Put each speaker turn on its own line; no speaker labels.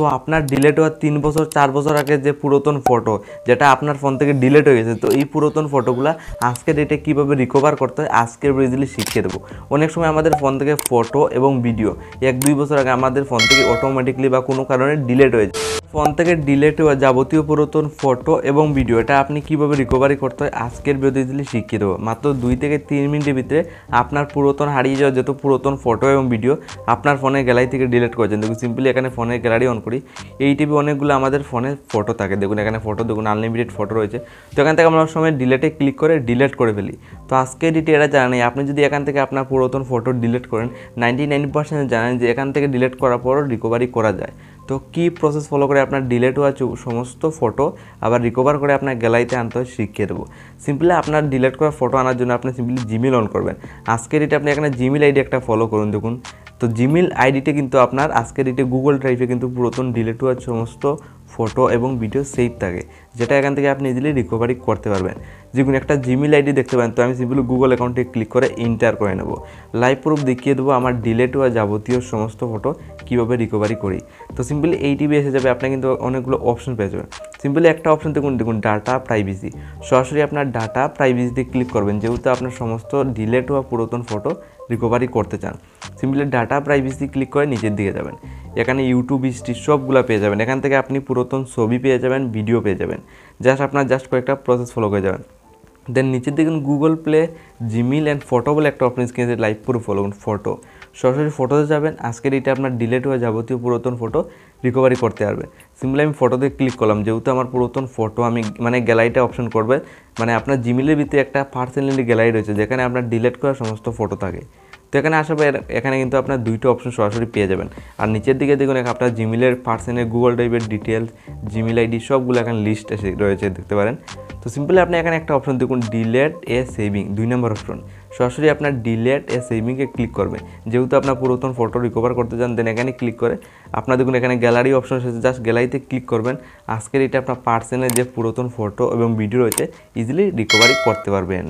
So আপনার delete হওয়ার 3 বছর 4 বছর আগে যে পুরাতন ফটো যেটা আপনার ফোন থেকে ডিলেট হয়ে গেছে, তো এই পুরাতন ফটোগুলো আজকের ডেটে কীভাবে রিকভার করতে হয় আজকের ইজিলি শিখিয়ে দেবো। অনেক সময় আমাদের ফোন থেকে ফটো এবং ভিডিও 1-2 বছর আগে আমাদের ফোন থেকে অটোমেটিকলি বা কোনো কারণে ডিলেট হয়ে যায়। ফোন থেকে ডিলেট হওয়া যাবতীয় পুরাতন ফটো এবং ভিডিও এটা আপনি কীভাবে রিকভারি করতে হয় আজকের ভিডিওতে ইজিলি শিখিয়ে দেবো। মাত্র 2 থেকে 3 মিনিটের ভিতরে আপনার পুরাতন হারিয়ে যাওয়া যত পুরাতন ফটো এবং ভিডিও আপনার ফোনের গ্যালারি থেকে ডিলিট করেছেন। দেখুন সিম্পলি এখানে ফোনের গ্যালারি অন করি, এই টিভি অনেকগুলো আমাদের ফোনে ফটো থাকে। দেখুন এখানে ফটো, দেখুন আনলিমিটেড ফটো রয়েছে। তো এখান থেকে আমরা সময় ডিলেটে ক্লিক করে ডিলিট করে ফেলি। তো আজকে এডিটে এরা জানেন আপনি যদি এখান থেকে আপনার পুরাতন ফটো ডিলিট করেন 99% জানেন যে এখান থেকে ডিলিট করার পরও রিকভারি করা যায়। তো কী প্রসেস ফলো করে আপনার ডিলিট হওয়া সমস্ত ফটো আবার রিকভার করে আপনার গ্যালারিতে আনতে হয় শিখিয়ে দেবো। সিম্পলি আপনার ডিলিট করা ফটো আনার জন্য আপনি সিম্পলি জিমেল অন করবেন। আজকের এটা আপনি এখানে জিমেল আইডি একটা ফলো করুন। দেখুন তো জিমেল আইডিতে কিন্তু আপনার আজকের এটি গুগল ড্রাইভে কিন্তু পুরাতন ডিলিট হওয়ার সমস্ত ফটো এবং ভিডিও সেভ থাকে, যেটা এখান থেকে আপনি ইজিলি রিকভারি করতে পারবেন। যেগুলো একটা জিমেল আইডি দেখতে পারেন, তো আমি সিম্পলি গুগল অ্যাকাউন্টে ক্লিক করে এন্টার করে নেব। লাইভ প্রুফ দেখিয়ে দেবো আমার ডিলিট হওয়া যাবতীয় সমস্ত ফটো কীভাবে রিকভারি করি। তো সিম্পলি এই টিভি এসে যাবে, আপনি কিন্তু অনেকগুলো অপশন পেয়ে যাবেন। সিম্পলি একটা অপশন দেখুন ডাটা প্রাইভেসি, সরাসরি আপনার ডাটা প্রাইভেসিতে ক্লিক করবেন যেহেতু আপনার সমস্ত ডিলিট হওয়া পুরাতন ফটো রিকভারি করতে চান। সিম্পলি ডাটা প্রাইভেসি ক্লিক করে নিচের দিকে যাবেন, এখানে ইউটিউব হিস্ট্রি সবগুলো পেয়ে যাবেন। এখান থেকে আপনি পুরাতন ছবি পেয়ে যাবেন, ভিডিও পেয়ে যাবেন। জাস্ট কয়েকটা প্রসেস ফলো করে যাবেন। দেন নিচের দিকে Google play Gmail and photo বলে একটা অপশন স্ক্রিনে লাইভ পুরো ফলো করুন। ফটো সরাসরি ফটোতে যাবেন, আজকের এটা আপনার ডিলিট হওয়া যাবতীয় পুরাতন ফটো রিকভারি করতে পারবে। সিম্পলি আমি ফটোতে ক্লিক করলাম, যেহেতু আমার পুরাতন ফটো আমি গ্যালারিটা অপশন করবে, আপনার জিমেলের ভিতরে একটা পার্সোনালি গ্যালারি রয়েছে যেখানে আপনার ডিলিট করা সমস্ত ফটো থাকে। তো এখানে আসার পর এখানে কিন্তু আপনার 2টো অপশন সরাসরি পেয়ে যাবেন। আর নিচের দিকে দেখুন আপনার জিমেলের পার্সোনাল গুগল ড্রাইভের ডিটেলস, জিমেল আইডি সবগুলো এখানে লিস্ট এসে রয়েছে দেখতে পারেন। তো সিম্পলি আপনি এখানে একটা অপশন দেখুন ডিলিট এ সেভিং, 2 নম্বর অপশন। সরাসরি আপনার ডিলিট এ সেভিংয়ে ক্লিক করবেন যেহেতু আপনার পুরাতন ফটো রিকভার করতে চান। দেন এখানে ক্লিক করে আপনার দেখুন এখানে গ্যালারি অপশন এসেছে, জাস্ট গ্যালারিতে ক্লিক করবেন। আজকের এটা আপনার পার্সোনাল যে পুরাতন ফটো এবং ভিডিও রয়েছে ইজিলি রিকভারি করতে পারবেন।